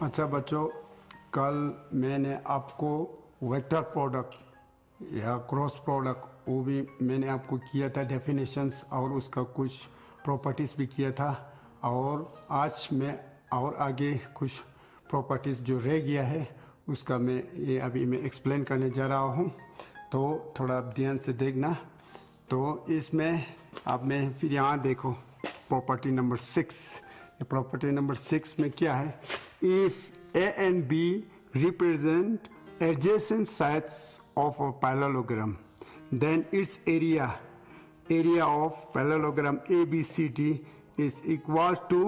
अच्छा बच्चों, कल मैंने आपको वेक्टर प्रोडक्ट या क्रॉस प्रोडक्ट वो भी मैंने आपको किया था डेफिनेशंस और उसका कुछ प्रॉपर्टीज़ भी किया था। और आज मैं और आगे कुछ प्रॉपर्टीज़ जो रह गया है उसका मैं अभी एक्सप्लेन करने जा रहा हूँ, तो थोड़ा ध्यान से देखना। तो इसमें अब मैं फिर यहाँ देखो प्रॉपर्टी नंबर 6। प्रॉपर्टी नंबर 6 में क्या है? If A and B represent adjacent sides of a parallelogram, then its area of parallelogram ABCD is equal to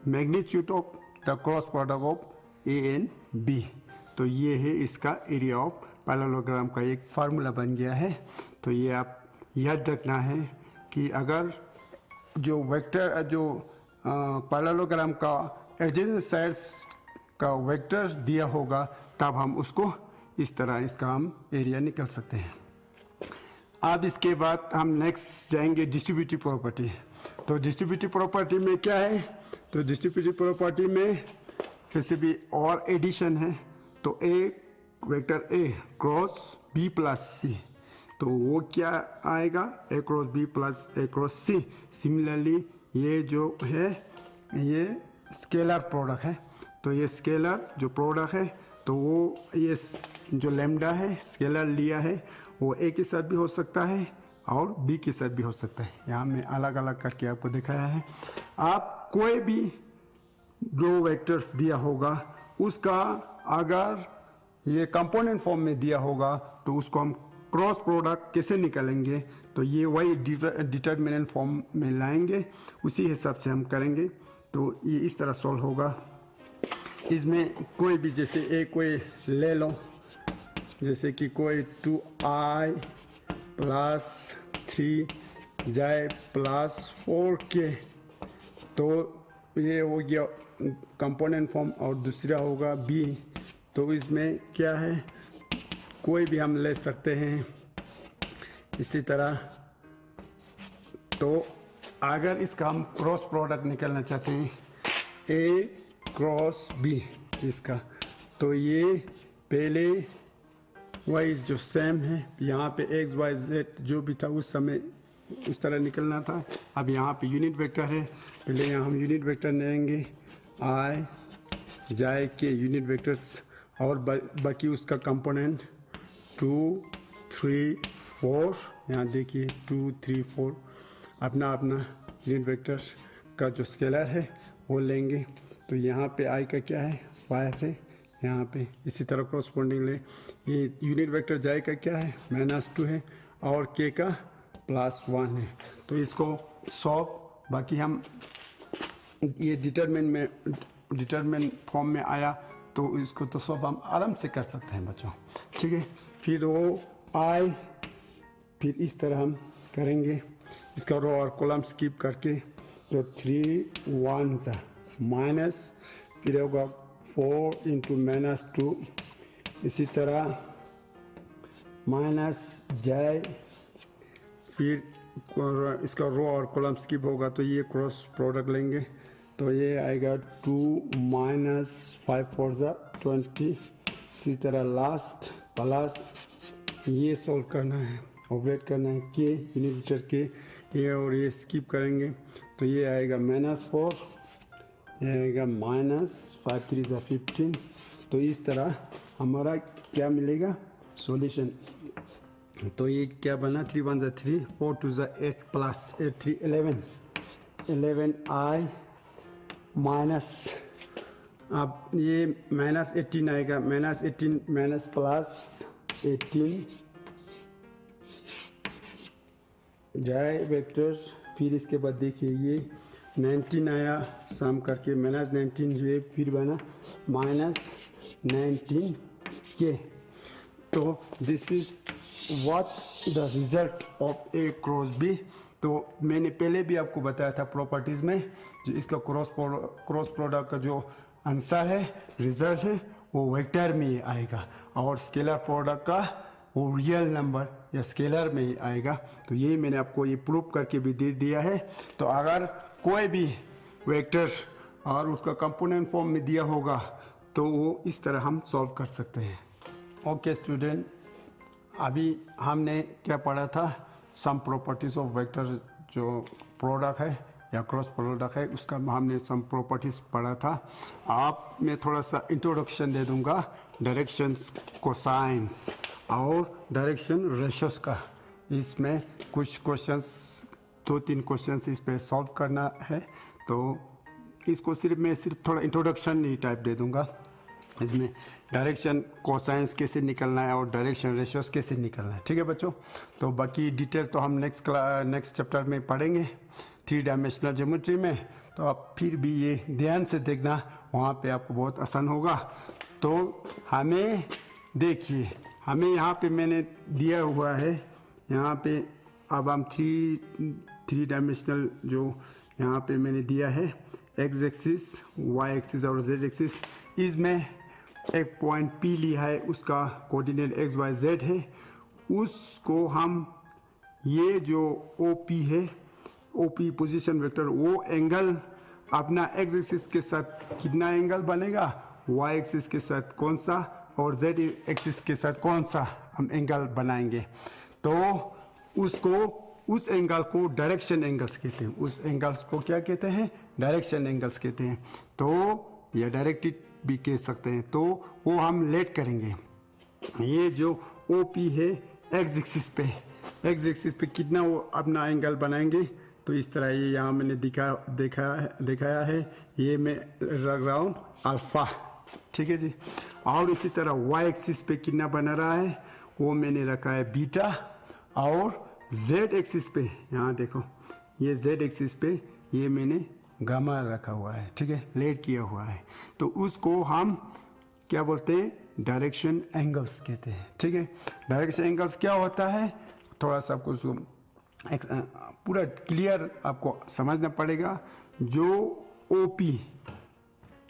magnitude of the cross product of A and B। तो ये है इसका area of parallelogram का एक formula बन गया है। तो ये आप याद रखना है कि अगर जो वेक्टर जो पैरेललोग्राम का एडजेसेंट साइड्स का वेक्टर दिया होगा तब हम उसको इस तरह इसका हम एरिया निकल सकते हैं। अब इसके बाद हम नेक्स्ट जाएंगे डिस्ट्रीब्यूटिव प्रॉपर्टी। तो डिस्ट्रीब्यूटिव प्रॉपर्टी में क्या है? तो डिस्ट्रीब्यूटिव प्रॉपर्टी में किसी भी और एडिशन है तो A vector A cross B plus C, तो वो क्या आएगा? A cross B plus A cross C. Similarly ये जो है ये स्केलर प्रोडक्ट है, तो ये स्केलर जो प्रोडक्ट है तो वो ये जो लैम्डा है स्केलर लिया है वो ए के साथ भी हो सकता है और बी के साथ भी हो सकता है। यहाँ मैं अलग अलग करके आपको दिखाया है। आप कोई भी जो वेक्टर्स दिया होगा उसका अगर ये कंपोनेंट फॉर्म में दिया होगा तो उसको हम क्रॉस प्रोडक्ट कैसे निकालेंगे? तो ये वही डिटर्मिनेंट फॉर्म में लाएंगे, उसी हिसाब से हम करेंगे। तो ये इस तरह सॉल्व होगा। इसमें कोई भी जैसे ए कोई ले लो, जैसे कि कोई 2i plus 3j plus 4k, तो ये हो गया कंपोनेंट फॉर्म। और दूसरा होगा b, तो इसमें क्या है कोई भी हम ले सकते हैं इसी तरह। तो अगर इसका हम क्रॉस प्रोडक्ट निकालना चाहते हैं ए क्रॉस बी इसका, तो ये पहले वाई जो सेम है, यहाँ पे एक्स वाई जेड जो भी था उस समय उस तरह निकलना था। अब यहाँ पे यूनिट वेक्टर है, पहले यहाँ हम यूनिट वेक्टर लेंगे आई जाए के यूनिट वेक्टर्स और बाकी उसका कंपोनेंट 2 3 4। यहाँ देखिए 2 3 4 अपना अपना यूनिट वेक्टर का जो स्केलर है वो लेंगे। तो यहाँ पे आई का क्या है 5 है, यहाँ पे इसी तरह कॉरस्पॉन्डिंग ले। ये यूनिट वेक्टर जाए का क्या है -2 है और के का +1 है। तो इसको सॉल्व, बाकी हम ये डिटरमिन फॉर्म में आया तो इसको तो सॉल्व हम आराम से कर सकते हैं बच्चों, ठीक है। फिर वो आई फिर इस तरह हम करेंगे इसका रो और कॉलम स्किप करके। तो 3 1 माइनस फिर होगा 4 × -2, इसी तरह -j, फिर इसका रो और कॉलम स्किप होगा तो ये क्रॉस प्रोडक्ट लेंगे। तो ये आएगा 2 - 5 4 20, इसी तरह लास्ट प्लस ये सोल्व करना है, ऑपरेट करना है के यूनिट वेक्टर के, ये और ये स्किप करेंगे तो ये आएगा -4, ये आएगा -5 3 15। तो इस तरह हमारा क्या मिलेगा सॉल्यूशन। तो ये क्या बना 3 1 3 4 2 8 प्लस 8 3 11i माइनस, अब ये -18 आएगा, -18 माइनस प्लस 18 जाए वेक्टर। फिर इसके बाद देखिए ये 19 आया सम करके -19 जो है फिर बना -19 के। तो this is what the result of A cross B. तो मैंने पहले भी आपको बताया था प्रॉपर्टीज़ में जो इसका क्रॉस प्रोडक्ट का जो आंसर है रिजल्ट है वो वेक्टर में ही आएगा और स्केलर प्रोडक्ट का वो रियल नंबर या स्केलर में ही आएगा। तो ये मैंने आपको ये प्रूफ करके भी दे दिया है। तो अगर कोई भी वेक्टर और उसका कंपोनेंट फॉर्म में दिया होगा तो वो इस तरह हम सॉल्व कर सकते हैं। ओके स्टूडेंट, अभी हमने क्या पढ़ा था, सम प्रॉपर्टीज ऑफ वेक्टर जो प्रोडक्ट है या क्रॉस प्रोडक्ट है उसका हमने सम प्रॉपर्टीज पढ़ा था। आप मैं थोड़ा सा इंट्रोडक्शन दे दूंगा डायरेक्शंस, कोसाइंस और डायरेक्शन रेशियोज का। इसमें कुछ क्वेश्चंस, 2-3 क्वेश्चंस इस पे सॉल्व करना है, तो इसको मैं सिर्फ थोड़ा इंट्रोडक्शन ही टाइप दे दूंगा। इसमें डायरेक्शन कोसाइंस कैसे निकलना है और डायरेक्शन रेशियोज कैसे निकलना है, ठीक है बच्चों। तो बाकी डिटेल तो हम नेक्स्ट चैप्टर में पढ़ेंगे 3 डायमेंशनल ज्योमेट्री में। तो आप फिर भी ये ध्यान से देखना, वहाँ पे आपको बहुत आसान होगा। तो हमें देखिए, हमें यहाँ पे मैंने दिया हुआ है, यहाँ पे अब हम 3 डायमेंशनल जो यहाँ पे मैंने दिया है, एक्स एक्सिस, वाई एक्सिस और जेड एक्सिस। इसमें एक पॉइंट P लिया है, उसका कोऑर्डिनेट एक्स वाई जेड है। उसको हम ये जो OP है, OP पोजीशन वेक्टर, वो एंगल अपना एक्स एक्सिस के साथ कितना एंगल बनेगा, वाई एक्सिस के साथ कौन सा और जेड एक्सिस के साथ कौन सा हम एंगल बनाएंगे। तो उस एंगल को डायरेक्शन एंगल्स कहते हैं। उस एंगल्स को क्या कहते हैं, डायरेक्शन एंगल्स कहते हैं। तो या डायरेक्टेड भी कह सकते हैं। तो वो हम लेट करेंगे। ये जो OP है एक्स एक्सिस पे कितना वो अपना एंगल बनाएंगे, तो इस तरह ये यहाँ मैंने दिखाया है, ये मैं रख रहा हूँ अल्फा, ठीक है जी। और इसी तरह वाई एक्सिस पे कितना बना रहा है, वो मैंने रखा है बीटा। और जेड एक्सिस पे, यहाँ देखो, ये जेड एक्सिस पे ये मैंने गामा रखा हुआ है, ठीक है, लेट किया हुआ है। तो उसको हम क्या बोलते हैं, डायरेक्शन एंगल्स कहते हैं, ठीक है। डायरेक्शन एंगल्स क्या होता है, थोड़ा सा आपको पूरा क्लियर आपको समझना पड़ेगा। जो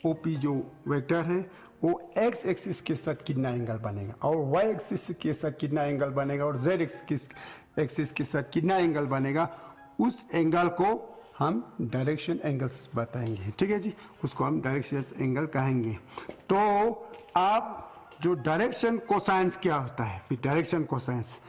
OP जो वेक्टर है वो एक्स एक्सिस के साथ कितना एंगल बनेगा और वाई एक्सिस के साथ कितना एंगल बनेगा और जेड एक्सिस के साथ कितना एंगल बनेगा, उस एंगल को हम डायरेक्शन एंगल्स बताएंगे, ठीक है जी। उसको हम डायरेक्शन एंगल कहेंगे। तो आप जो डायरेक्शन कोसाइंस क्या होता है, फिर डायरेक्शन कोसाइंस,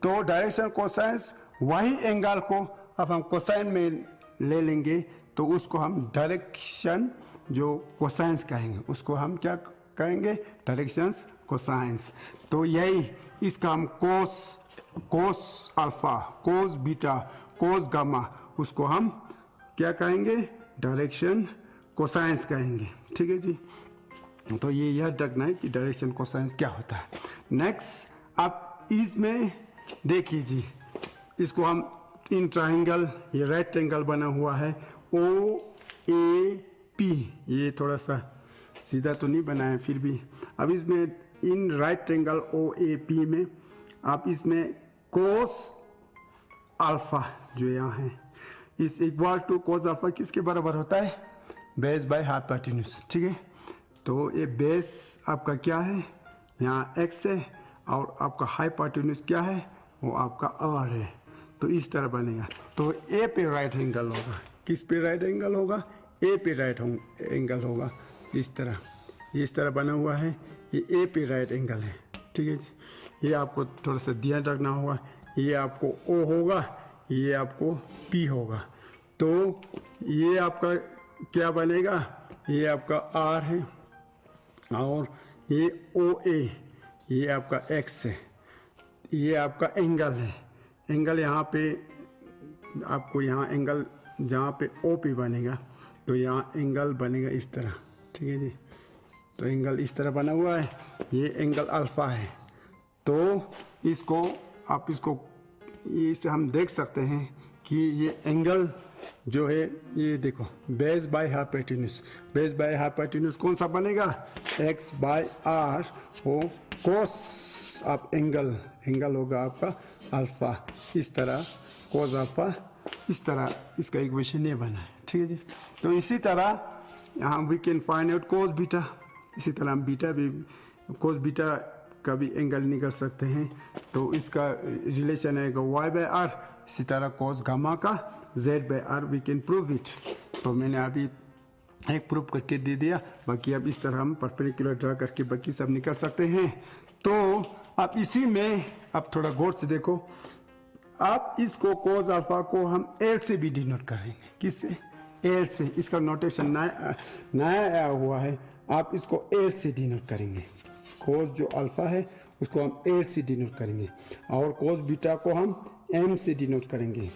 तो डायरेक्शन कोसाइंस वही एंगल को अब हम कोसाइन में ले लेंगे, तो उसको हम डायरेक्शन जो कोसाइंस कहेंगे, उसको हम क्या कहेंगे, डायरेक्शंस कोसाइंस। तो यही इसका हम cos alpha, cos beta, cos gamma, उसको हम क्या कहेंगे, डायरेक्शन कोसाइंस कहेंगे, ठीक है जी। तो ये याद रखना है कि डायरेक्शन कोसाइंस क्या होता है। नेक्स्ट आप इसमें देखिए जी, इसको हम इन ट्राइंगल, ये राइट ट्राइंगल बना हुआ है OAP, ये थोड़ा सा सीधा तो नहीं बना है फिर भी। अब इसमें इन राइट ट्राइंगल OAP में आप इसमें कोस अल्फा जो यहाँ है, इस इक्वल टू कोस अल्फा किसके बराबर होता है, बेस बाय हाइपोटेन्यूज, ठीक है। तो ये बेस आपका क्या है, यहाँ x है, और आपका हाइपोटेन्यूज क्या है, वो आपका R है। तो इस तरह बनेगा। तो A पे राइट एंगल होगा, किस पे राइट एंगल होगा, A पे राइट एंगल होगा। इस तरह बना हुआ है, ये A पे राइट एंगल है, ठीक है जी। ये आपको थोड़ा सा ध्यान रखना होगा, ये आपको O होगा, ये आपको P होगा। तो ये आपका क्या बनेगा, ये आपका R है, और ये OA, ये आपका X है, ये आपका एंगल है। एंगल यहाँ पे आपको, यहाँ एंगल जहाँ पे OP बनेगा, तो यहाँ एंगल बनेगा इस तरह, ठीक है जी। तो एंगल इस तरह बना हुआ है, ये एंगल अल्फा है। तो इसको आप इससे हम देख सकते हैं कि ये एंगल जो है, ये देखो, base by hypotenuse, base by hypotenuse कौन सा बनेगा, x बाय r, वो कोस आप एंगल होगा आपका अल्फा, इस तरह कोस अल्फा, इस तरह इसका इक्वेशन ये बना है, ठीक है जी। तो इसी तरह यहाँ we can find out cos beta, इसी तरह हम बीटा भी, कोस बीटा का भी एंगल निकल सकते हैं। तो इसका रिलेशन है y बाय r, इसी तरह कोस गामा का z by r, we can prove it. तो मैंने अभी एक प्रूफ करके दे दिया। बाकी अब इस तरह हम परपेंडिकुलर ड्रा करके बाकी सब निकल सकते हैं। तो अब इसी में अब थोड़ा गौर से देखो, आप इसको कोस अल्फा को हम एल से भी डिनोट करेंगे। किससे? एल से। इसका नोटेशन नया आया हुआ है, आप इसको एल से डिनोट करेंगे। कोस जो अल्फा है उसको हम एल से डिनोट करेंगे और कोस बीटा को हम एम से डिनोट करेंगे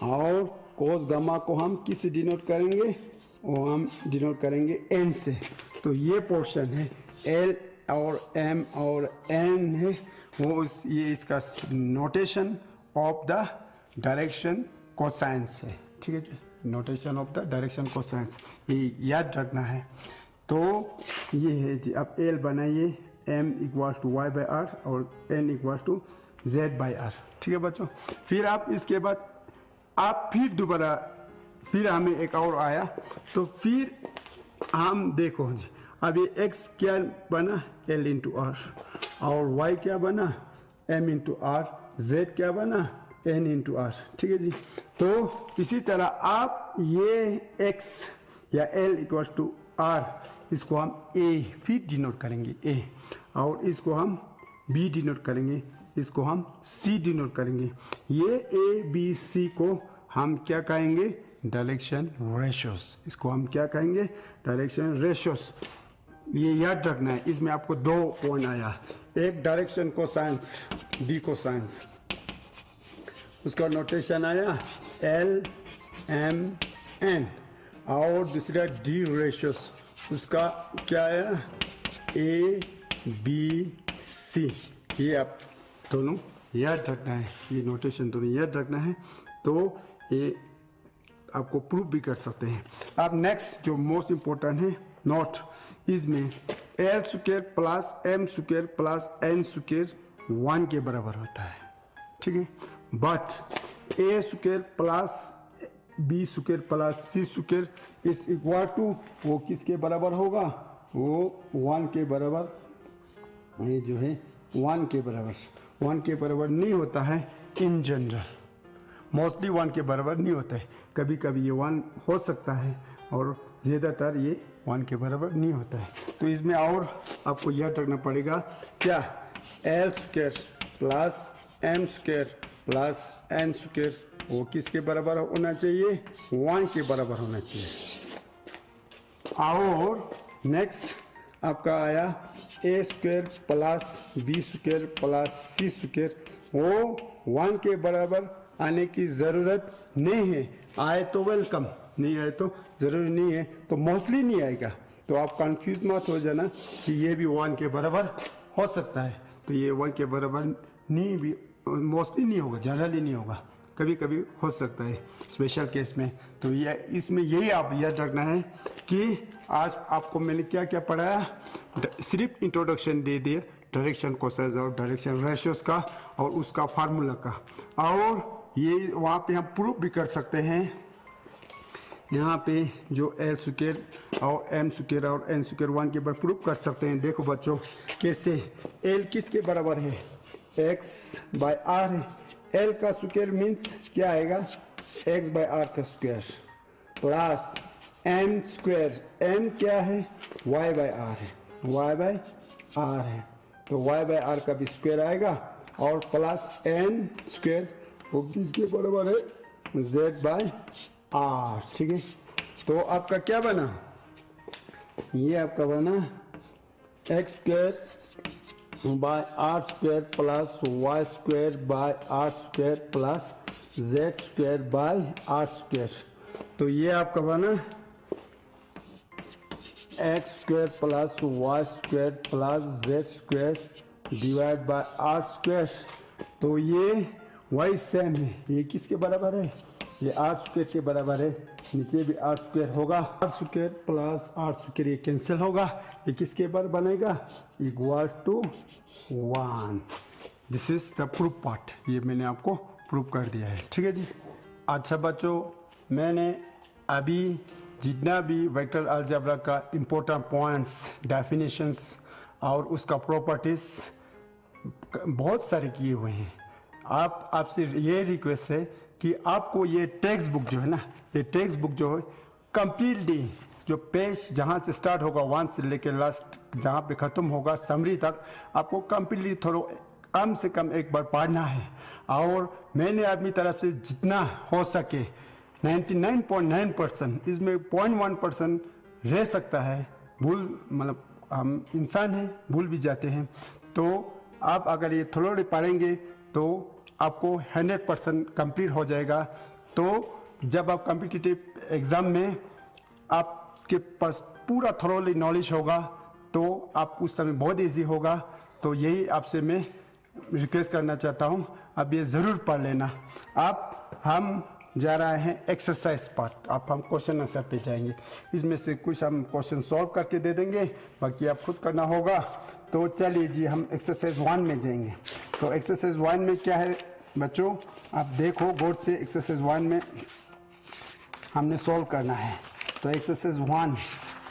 और कोस गामा को हम किस से डिनोट करेंगे? वो हम डिनोट करेंगे एन से। तो ये पोर्शन है एल और एम और एन है, वो ये इसका notation of the direction cosines है। ठीक है जी, notation of the direction cosines, ये याद रखना है। तो ये है जी, अब एल बनाइए, M equal to Y by R और N equal to Z by R. ठीक है बच्चों, फिर आप इसके बाद आप फिर दोबारा फिर हमें एक और आया, तो फिर हम देखो जी, अब ये एक्स क्या बना? एल इंटू आर, और वाई क्या बना? एम इंटू आर, जेड क्या बना? N into R. ठीक है जी, तो इसी तरह आप ये एक्स या एल इक्वल टू आर, इसको हम ए फिर डिनोट करेंगे ए, और इसको हम बी डिनोट करेंगे, इसको हम सी डिनोट करेंगे। ये ए बी सी को हम क्या कहेंगे? Direction ratios. इसको हम क्या कहेंगे? Direction ratios. ये याद रखना है। इसमें आपको दो पॉइंट आया, एक डायरेक्शन कोसाइंस डी कोसाइंस, उसका नोटेशन आया एल एम एन, और दूसरा डी रेशियोस, उसका क्या आया? A B C. ये आप दोनों याद रखना है, ये नोटेशन दोनों याद रखना है, तो ये आपको प्रूफ भी कर सकते हैं। अब नेक्स्ट जो मोस्ट इम्पोर्टेंट है नोट, इसमें L square plus M square plus N square 1 के बराबर होता है। ठीक है, but A square plus B square plus C square is equal to, वो किसके बराबर होगा? वो 1 के बराबर, ये जो है 1 के बराबर, 1 के बराबर नहीं होता है इन जनरल, मोस्टली 1 के बराबर नहीं होता है। कभी कभी ये 1 हो सकता है और ज़्यादातर ये 1 के बराबर नहीं होता है। तो इसमें और आपको याद रखना पड़ेगा क्या? L square plus M square plus N square, वो किसके बराबर होना चाहिए? 1 के बराबर होना चाहिए। और नेक्स्ट आपका आया A square plus B square plus C square, वो 1 के बराबर आने की ज़रूरत नहीं है। आए तो वेलकम, नहीं आए तो ज़रूरी नहीं है, तो मोस्टली नहीं आएगा। तो आप कंफ्यूज मत हो जाना कि ये भी 1 के बराबर हो सकता है। तो ये 1 के बराबर नहीं, भी मोस्टली नहीं होगा, जनरली नहीं होगा, कभी कभी हो सकता है स्पेशल केस में। तो ये इसमें यही आप याद रखना है कि आज आपको मैंने क्या क्या पढ़ाया, सिर्फ इंट्रोडक्शन दे दिया डायरेक्शन कोसाइंस और डायरेक्शन रेशियोस का और उसका फार्मूला का, और ये वहाँ पे हम प्रूफ भी कर सकते हैं। यहाँ पे जो एल स्क्वायर और एम स्क्वायर और एन स्क्वायर 1 के बराबर प्रूफ कर सकते हैं। देखो बच्चों कैसे, एल किसके बराबर है? एक्स बाय आर है। एल का स्क्वायर मीन्स क्या आएगा? एक्स बाय आर का square plus M square, M क्या है? वाई बाय आर है, वाई बाय आर है, तो वाई बाय आर का भी स्क्वायर आएगा, और प्लस एन स्क्वायर, वो किसके बराबर है? Z by R. ठीक है, तो आपका क्या बना? ये आपका बना X square by R square plus Y square by R square plus Z square by R square. तो ये आपका बना X square plus Y square plus Z square divide by R square. तो ये वाई सेम है, ये किसके बराबर है? ये आर स्क्वायर के बराबर है, नीचे भी आर स्क्वायर होगा, R square plus R square ये कैंसिल होगा, ये किसके बराबर बनेगा? Equal to 1। This is the proof part, ये मैंने आपको प्रूफ कर दिया है। ठीक है जी। अच्छा बच्चों, मैंने अभी जितना भी वेक्टर अलजेब्रा का इम्पोर्टेंट पॉइंट्स, डेफिनेशंस और उसका प्रॉपर्टीज बहुत सारे किए हुए हैं। आपसे ये रिक्वेस्ट है कि आपको ये टेक्स्ट बुक जो है ना, ये टेक्स्ट बुक जो है कंप्लीटली जो पेज जहाँ से स्टार्ट होगा 1 से लेकर लास्ट जहाँ पे ख़त्म होगा समरी तक, आपको कंप्लीटली थोड़ा कम से कम एक बार पढ़ना है। और मैंने अपनी तरफ से जितना हो सके 99.9%, इसमें 0.1% रह सकता है, भूल मतलब हम इंसान हैं, भूल भी जाते हैं। तो आप अगर ये थोड़े पढ़ेंगे तो आपको 100% कंप्लीट हो जाएगा। तो जब आप कॉम्पिटिटिव एग्ज़ाम में आपके पास पूरा थोरोली नॉलेज होगा तो आप उस समय बहुत इजी होगा। तो यही आपसे मैं रिक्वेस्ट करना चाहता हूँ, अब ये ज़रूर पढ़ लेना। अब हम जा रहे हैं एक्सरसाइज पार्ट। अब हम क्वेश्चन आंसर पे जाएंगे। इसमें से कुछ हम क्वेश्चन सॉल्व करके दे देंगे, बाकी आप खुद करना होगा। तो चलिए जी, हम एक्सरसाइज 1 में जाएंगे। तो एक्सरसाइज 1 में क्या है बच्चों, आप देखो गौर से। एक्सरसाइज 1 में हमने सॉल्व करना है। तो एक्सरसाइज 1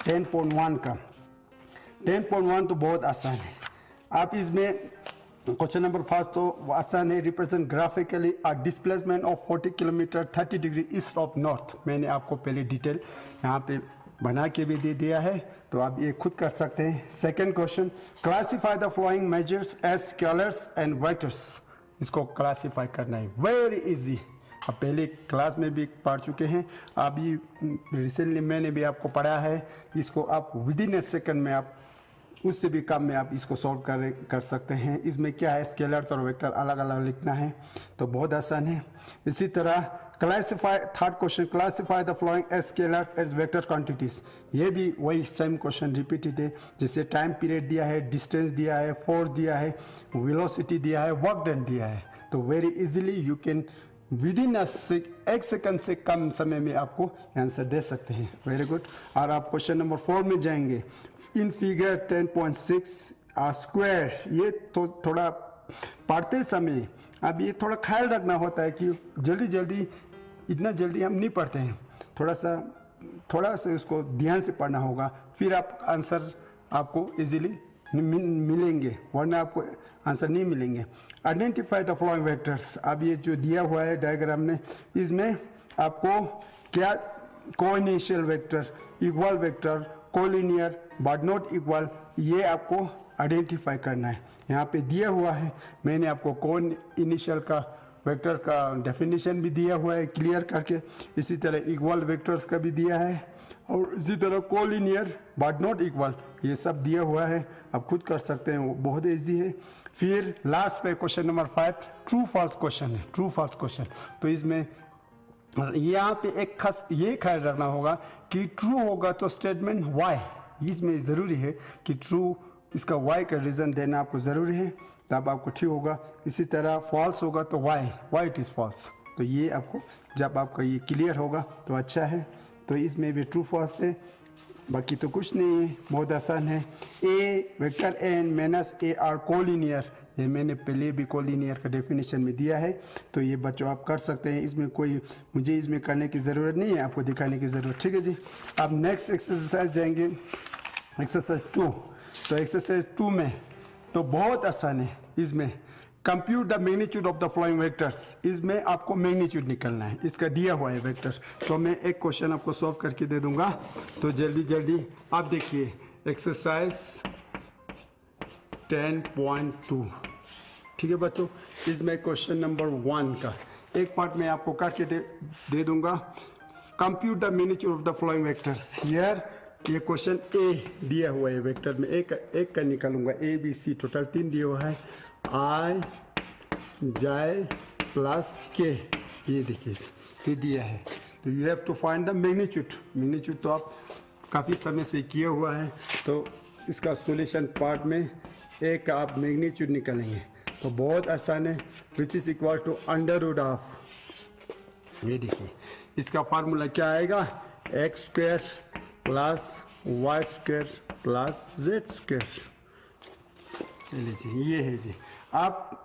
10.1 का 10.1 तो बहुत आसान है। आप इसमें क्वेश्चन नंबर फर्स्ट तो आसान है। Represent graphically a displacement of 40 kilometre 30 degree east of north. मैंने आपको पहले डिटेल यहाँ पे बना के भी दे दिया है, तो आप ये खुद कर सकते हैं। Second question, classify the following measures as scalars and vectors. इसको क्लासीफाई करना है, वेरी इजी। आप पहले क्लास में भी पढ़ चुके हैं, अभी रिसेंटली मैंने भी आपको पढ़ा है। इसको आप विद इन ए सेकेंड में, आप उससे भी कम में आप इसको सॉल्व कर सकते हैं। इसमें क्या है, स्केलर्स और वेक्टर अलग अलग लिखना है, तो बहुत आसान है। इसी तरह classify, third question, classify the following as scalars as vector quantities. ये भी वही सेम क्वेश्चन रिपीटेड है। जैसे टाइम पीरियड दिया है, डिस्टेंस दिया है, फोर्स दिया है, वेलोसिटी दिया है, वर्क डन दिया है। तो very easily you can with in एक सेकंड से कम समय में आपको आंसर दे सकते हैं। Very good. और आप क्वेश्चन नंबर 4 में जाएंगे। इन फिगर 10.6 स्क्वायर, ये तो थोड़ा पढ़ते समय अब ये थोड़ा ख्याल रखना होता है कि जल्दी इतना जल्दी हम नहीं पढ़ते हैं, थोड़ा सा उसको ध्यान से पढ़ना होगा, फिर आप आंसर आपको इजीली मिलेंगे, वरना आपको आंसर नहीं मिलेंगे। Identify the flowing vectors. अब ये जो दिया हुआ है डायग्राम में, इसमें आपको क्या coinitial vector, equal vector, collinear but not equal, ये आपको आइडेंटिफाई करना है। यहाँ पे दिया हुआ है, मैंने आपको कोन इनिशियल का वेक्टर का डेफिनेशन भी दिया हुआ है क्लियर करके। इसी तरह इक्वल वेक्टर्स का भी दिया है, और इसी तरह कोलिनियर बट नॉट इक्वल, ये सब दिया हुआ है, आप खुद कर सकते हैं, वो बहुत ईजी है। फिर लास्ट पे question number 5 true false question है, ट्रू फॉल्स क्वेश्चन। तो इसमें यहाँ पे एक खास ये ख्याल रखना होगा कि ट्रू होगा तो स्टेटमेंट वाई, इसमें ज़रूरी है कि ट्रू, इसका वाई का रीज़न देना आपको ज़रूरी है, तब आपको ठीक होगा। इसी तरह फॉल्स होगा तो वाई इट इज़ फॉल्स। तो ये आपको जब आपका ये क्लियर होगा तो अच्छा है। तो इसमें भी ट्रू फॉल्स है, बाकी तो कुछ नहीं है, बहुत आसान है। A vector and minus A are collinear, ये मैंने पहले भी कोलिनियर का डेफिनेशन में दिया है, तो ये बच्चों आप कर सकते हैं। इसमें कोई मुझे इसमें करने की ज़रूरत नहीं है, आपको दिखाने की ज़रूरत, ठीक है जी। अब नेक्स्ट एक्सरसाइज जाएंगे, एक्सरसाइज 2। तो एक्सरसाइज 2 में तो बहुत आसान है। इसमें compute the magnitude of the flowing vectors, इसमें आपको मैग्नीट्यूड निकलना है, इसका दिया हुआ है वेक्टर। तो मैं एक क्वेश्चन आपको सॉल्व करके दे दूंगा, तो जल्दी आप देखिए। एक्सरसाइज 10.2, ठीक है बच्चों। इसमें क्वेश्चन नंबर 1 का एक पार्ट में आपको करके दे दूंगा। Compute the magnitude of the flowing vectors. Here ये क्वेश्चन ए दिया हुआ है, वेक्टर में एक का निकालूंगा, ए बी सी टोटल 3 दिया हुआ है, आई जे प्लस के, ये देखिए ये दिया है। तो you have to find the magnitude तो आप काफ़ी समय से किया हुआ है, तो इसका सॉल्यूशन पार्ट में ए का आप मैग्नीट्यूड निकालेंगे, तो बहुत आसान है। Which is equal to under root of, ये देखिए इसका फार्मूला क्या आएगा, X square plus Y square plus Z square. चलिए जी, ये है जी। आप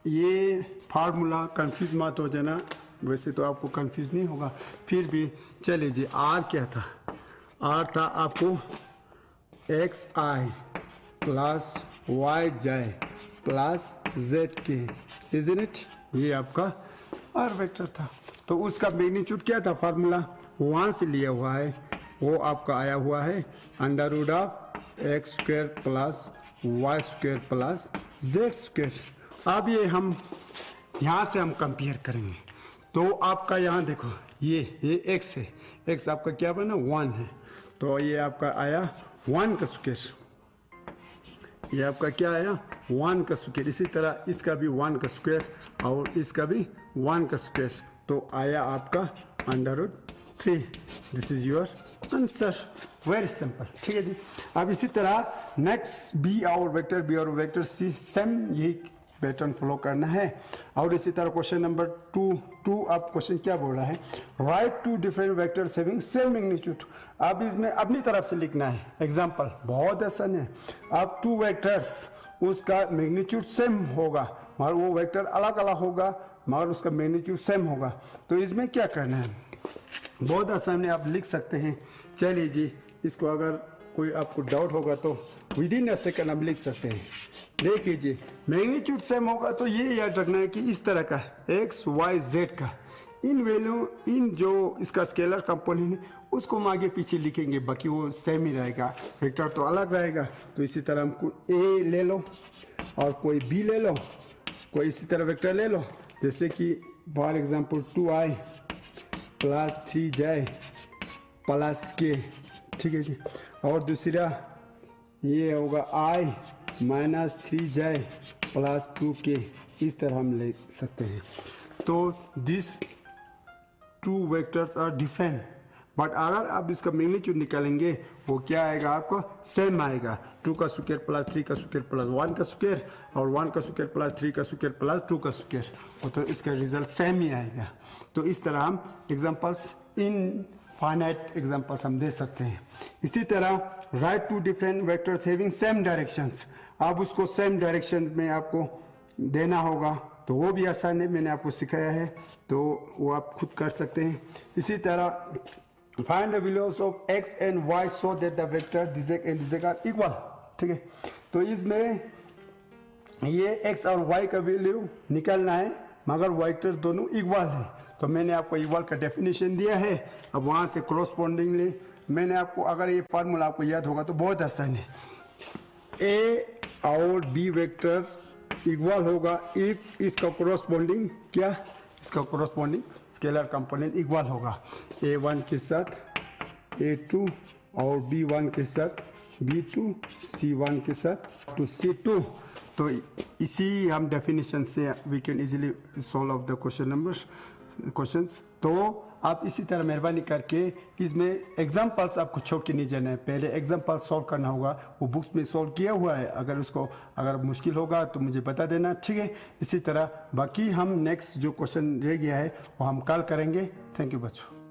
ये फार्मूला कंफ्यूज मत हो जाना, वैसे तो आपको कंफ्यूज नहीं होगा, फिर भी चलिए जी। आर क्या था, आर था आपको एक्स आई प्लस वाई जे प्लस जेड के, इजंट इट, ये आपका आर वेक्टर था। तो उसका मैग्नीट्यूड क्या था फार्मूला, वहाँ से लिया हुआ है वो आपका आया हुआ है under root of X square plus Y square plus Z square. अब ये हम यहाँ से हम कंपेयर करेंगे तो आपका यहाँ देखो ये एक्स है, एक्स आपका क्या बना 1 है, तो ये आपका आया 1 का स्क्वायर, ये आपका क्या आया 1 का स्क्वायर। इसी तरह इसका भी 1 का स्क्वायर और इसका भी 1 का स्क्वायर, तो आया आपका under root 3। This is your answer, very simple. ठीक है जी। अब इसी तरह नेक्स्ट बी और वेक्टर सी सेम यही पैटर्न फॉलो करना है। और इसी तरह क्वेश्चन नंबर 2 अब क्वेश्चन क्या बोल रहा है, write two different vectors having same magnitude. अब इसमें अपनी तरफ से लिखना है एग्जांपल, बहुत आसान है। अब 2 वेक्टर्स उसका मैग्नीट्यूड सेम होगा मगर वो वेक्टर अलग अलग होगा मगर उसका मैग्नीट्यूड सेम होगा, तो इसमें क्या करना है, बहुत आसान है, आप लिख सकते हैं। चलिए जी, इसको अगर कोई आपको डाउट होगा तो विद इन अ सेकंड आप लिख सकते हैं। देखिए जी, मैग्नीट्यूड सेम होगा तो ये याद रखना है कि इस तरह का एक्स वाई जेड का इन वैल्यू, इन जो इसका स्केलर कंपोनेंट है उसको हम आगे पीछे लिखेंगे, बाकी वो सेम ही रहेगा, वेक्टर तो अलग रहेगा। तो इसी तरह हमको ए ले लो और कोई बी ले लो, कोई इसी तरह वेक्टर ले लो, जैसे कि for example 2i plus 3j plus k। ठीक है जी। और दूसरा ये होगा i minus 3j plus 2k, इस तरह हम ले सकते हैं। तो this 2 vectors are different, but अगर आप इसका मैग्नीट्यूड निकालेंगे वो क्या आएगा, आपको सेम आएगा। 2 का स्क्वायर प्लस 3 का स्क्वायर प्लस 1 का स्क्वायर और 1 का स्क्वायर प्लस 3 का स्क्वायर प्लस 2 का स्क्वायर, तो इसका रिजल्ट सेम ही आएगा। तो इस तरह हम एग्जांपल्स इन फाइनाइट एग्जांपल्स हम दे सकते हैं। इसी तरह write two different vectors having same directions, आप उसको सेम डायरेक्शन में आपको देना होगा, तो वो भी आसान है, मैंने आपको सिखाया है, तो वो आप खुद कर सकते हैं। इसी तरह find the values of X and Y so that the vector this and this are equal. ठीक है, तो इसमें ये एक्स और वाई का वैल्यू निकालना है मगर वेक्टर्स दोनों इक्वल है, तो मैंने आपको इक्वल का डेफिनेशन दिया है। अब वहाँ से क्रॉसपोंडिंगली मैंने आपको, अगर ये फार्मूला आपको याद होगा तो बहुत आसान है, ए और बी वेक्टर इक्वल होगा इफ इसका कोरोस्पोंडिंग क्या, इसका कोरोस्पोंडिंग स्केलर कंपोनेंट इक्वल होगा, a1 के साथ a2 और b1 के साथ b2, c1 के साथ to c2। तो इसी हम डेफिनेशन से we can easily solve the questions. तो आप इसी तरह मेहरबानी करके इसमें एग्जाम्पल्स आपको छोड़ के नहीं जाना है, पहले एग्जाम्पल सॉल्व करना होगा, वो बुक्स में सॉल्व किया हुआ है, अगर मुश्किल होगा तो मुझे बता देना। ठीक है, इसी तरह बाकी हम नेक्स्ट जो क्वेश्चन रह गया है वो हम कल करेंगे। थैंक यू बच्चों।